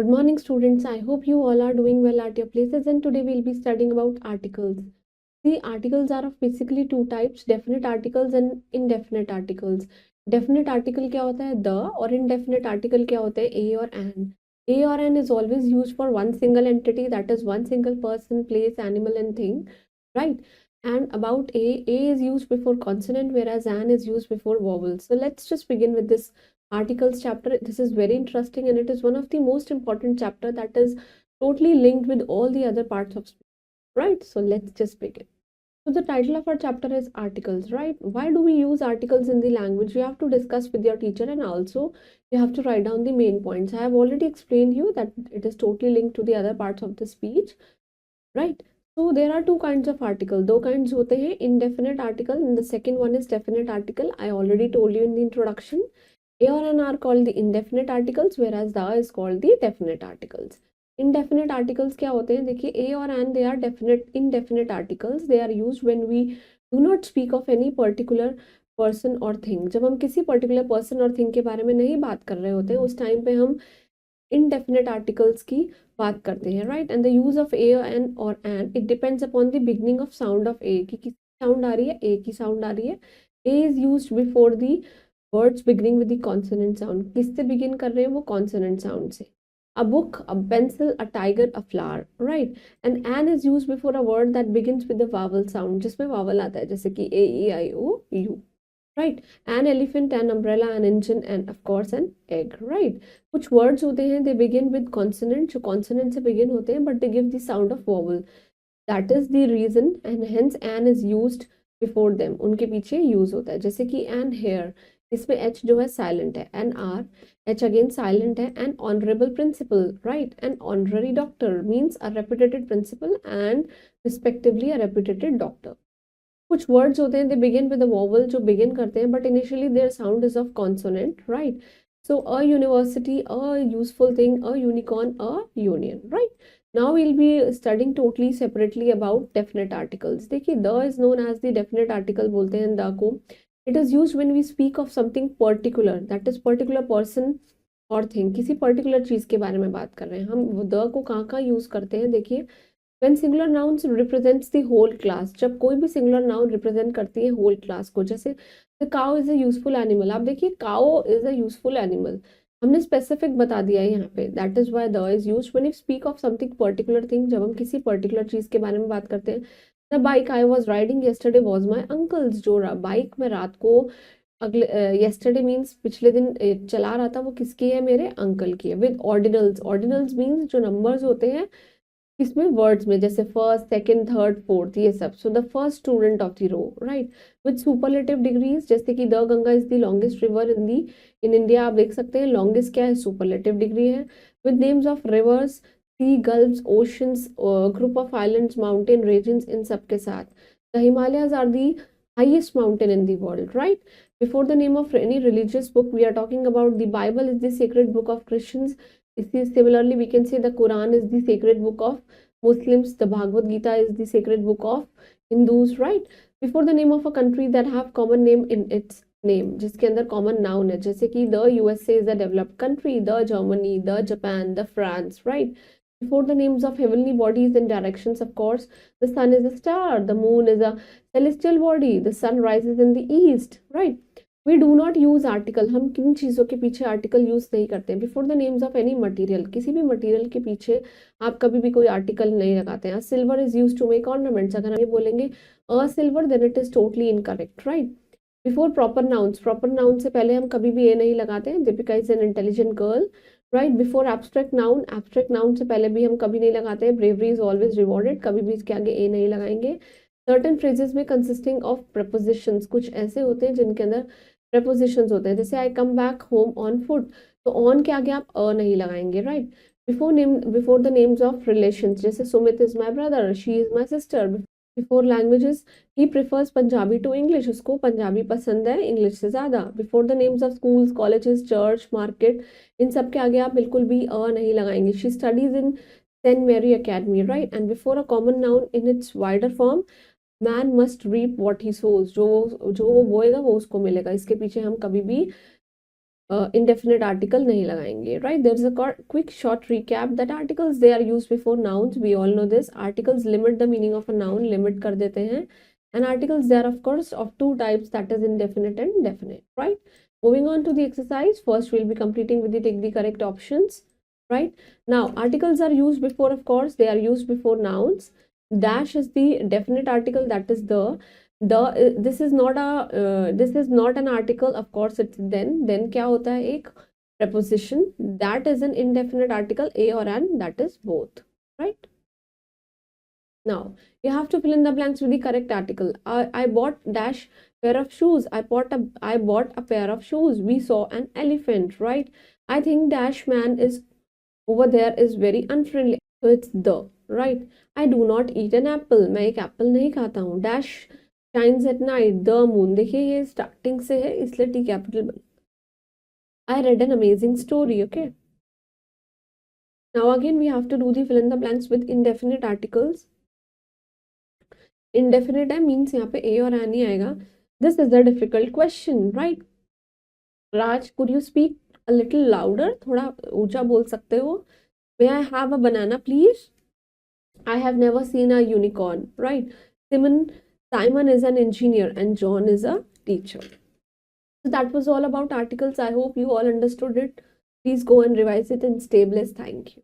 Good morning, students. I hope you all are doing well at your places, and today we'll be studying about articles. The articles are of basically two types: definite articles and indefinite articles. Definite article क्या होता है? The, और indefinite article क्या होता है? A or an. A or an is always used for one single entity, that is one single person, place, animal, and thing, right? And about A is used before consonant, whereas an is used before vowel. So let's just begin with this articles chapter. This is very interesting, and it is one of the most important chapter that is totally linked with all the other parts of speech, right? So let's just begin. So the title of our chapter is articles, right? Why do we use articles in the language? You have to discuss with your teacher, and also you have to write down the main points. I have already explained you that it is totally linked to the other parts of the speech, right? So there are two kinds of article. दो kinds होते हैं, indefinite article and the second one is definite article. I already told you in the introduction. A or N are called the indefinite articles, whereas the is called the definite articles. Indefinite articles क्या होते हैं? देखिए, A और N they are definite indefinite articles. They are used when we do not speak of any particular person or thing. जब हम किसी particular person और thing के बारे में नहीं बात कर रहे होते हैं, उस टाइम पे हम indefinite articles की बात करते हैं, right? And the use of a and or an, it depends upon the beginning of sound of a, कि किस sound आ रही है, a की sound आ रही है. A is used before the words beginning with the consonant sound. किससे begin कर रहे हैं वो consonant sound से. A book, a pencil, a tiger, a flower, right? And an is used before a word that begins with the vowel sound, जिसमें vowel आता है, जैसे कि a, e, I, o, u. Right, an elephant, an umbrella, an engine, and of course an egg, right? कुछ words होते हैं, they begin with consonant, जो consonant से begin होते हैं, but they give the sound of vowel. That is the reason, and hence an is used before them. उनके पीछे use होता है, जैसे कि an hair, इसमें h जो है silent है, an r, h again silent है, an honorable principal, right? An honorary doctor means a reputed principal and respectively a reputed doctor. कुछ वर्ड्स होते हैं, they begin with a vowel, जो begin करते हैं, but initially their sound is of consonant, right? So a university, a useful thing, a unicorn, a union, right? Now will be studying totally separately about definite articles. देखिए, the is known as the definite article बोलते हैं the को. It is used when we speak of something particular, that is particular person और thing. किसी particular चीज के बारे में बात कर रहे हैं हम. द को कहाँ कहाँ यूज करते हैं? देखिए, when singular nouns represents the whole class, जब कोई भी singular noun represent करती है whole class को, जैसे the cow is a useful animal. आप देखिए, cow is a useful animal, हमने specific बता दिया है यहाँ पे. that is why the is used when you speak of something particular thing, जब हम किसी particular चीज के बारे में बात करते हैं. the bike I was riding yesterday was my uncle's. जो बाइक में रात को अगले yesterday means पिछले दिन चला रहा था, वो किसकी है? मेरे अंकल की है. with ordinals, ordinals means जो numbers होते हैं इसमें वर्ड्स में, जैसे फर्स्ट, सेकंड, थर्ड, फोर्थ, ये सब. So the first student of the row, right? With superlative degrees, जैसे कि the Ganga is the longest river in India. आप देख सकते हैं लॉन्गेस्ट क्या है? सुपरलेटिव डिग्री है. With names of rivers, sea, gulfs, oceans, group of islands, mountain ranges, इन सब के साथ. The Himalayas are the highest mountain in the world, right? Before the name of any religious book, we are talking about the Bible is the sacred book of Christians. Similarly, we can say the Quran is the sacred book of Muslims. The Bhagavad Gita is the sacred book of Hindus, right? Before the name of a country that have common name in its name, जिसके अंदर common noun है, जैसे कि the USA is a developed country, the Germany, the Japan, the France, right? Before the names of heavenly bodies and directions, of course, the sun is a star, the moon is a celestial body, the sun rises in the east, right? We do not use article, हम किन चीज़ों के पीछे article use नहीं करते हैं. Before the names of any material, किसी भी मटेरियल के पीछे आप कभी भी कोई आर्टिकल नहीं लगाते हैं. Silver is use to make ornaments, अगर हम ये बोलेंगे a silver, then it is totally incorrect, right? Before proper nouns, proper noun से पहले हम कभी भी ए नहीं लगाते हैं. Deepika is an intelligent girl, right? Before abstract noun, abstract noun से पहले भी हम कभी नहीं लगाते हैं. ब्रेवरी इज ऑलवेज रिवॉर्डेड, कभी भी इसके आगे ए नहीं लगाएंगे. सर्टेन फ्रेजेस में कंसिस्टिंग ऑफ प्रपोजिशंस, कुछ ऐसे होते हैं जिनके अंदर प्रपोजिशंस होते हैं, जैसे I come back home on foot, तो ऑन के आगे आप अ नहीं लगाएंगे, right? Before the names of relations, जैसे Sumit is my brother, she is my sister. Before languages, he prefers Punjabi to English, उसको पंजाबी पसंद है इंग्लिश से ज़्यादा. Before the names of schools, colleges, church, market, इन सब के आगे आप बिल्कुल भी अ नहीं लगाएंगे. She studies in Saint Mary academy, right? And before a common noun in its wider form, man must reap what he sows, जो वो बोएगा वो उसको मिलेगा. इसके पीछे हम कभी भी indefinite article नहीं लगाएंगे, right? There's a quick short recap that articles they are used before nouns. We all know this. Articles limit the meaning of a noun, limit कर देते हैं. And articles they are of course of two types, that is indefinite and definite, right? Moving on to the exercise, first we'll be completing with the take the correct options, right? Now articles are used before, of course they are used before nouns. Dash is the definite article, that is the this is not an article, of course it's then क्या होता है, एक preposition that is an indefinite article, a or an, that is both, right? Now you have to fill in the blanks with the correct article. I bought dash pair of shoes. I bought a pair of shoes. We saw an elephant, right? I think dash man is over there is very unfriendly, so it's the, right? I do not eat an apple. मैं एक Apple नहीं खाता हूँ. Dash shines at night. The moon. देखिए ये starting से है इसलिए टी कैपिटल बन. I read an amazing story. Okay. Now again we have to do the fill in the blanks with indefinite articles. Indefinite है means यहाँ पे a और an ही आएगा. This is a difficult question, right? Raj, could you speak a little louder? थोड़ा ऊंचा बोल सकते हो. May I have a banana, please? I have never seen a unicorn, right? Simon is an engineer and John is a teacher. So that was all about articles. I hope you all understood it. Please go and revise it and stay blessed. Thank you.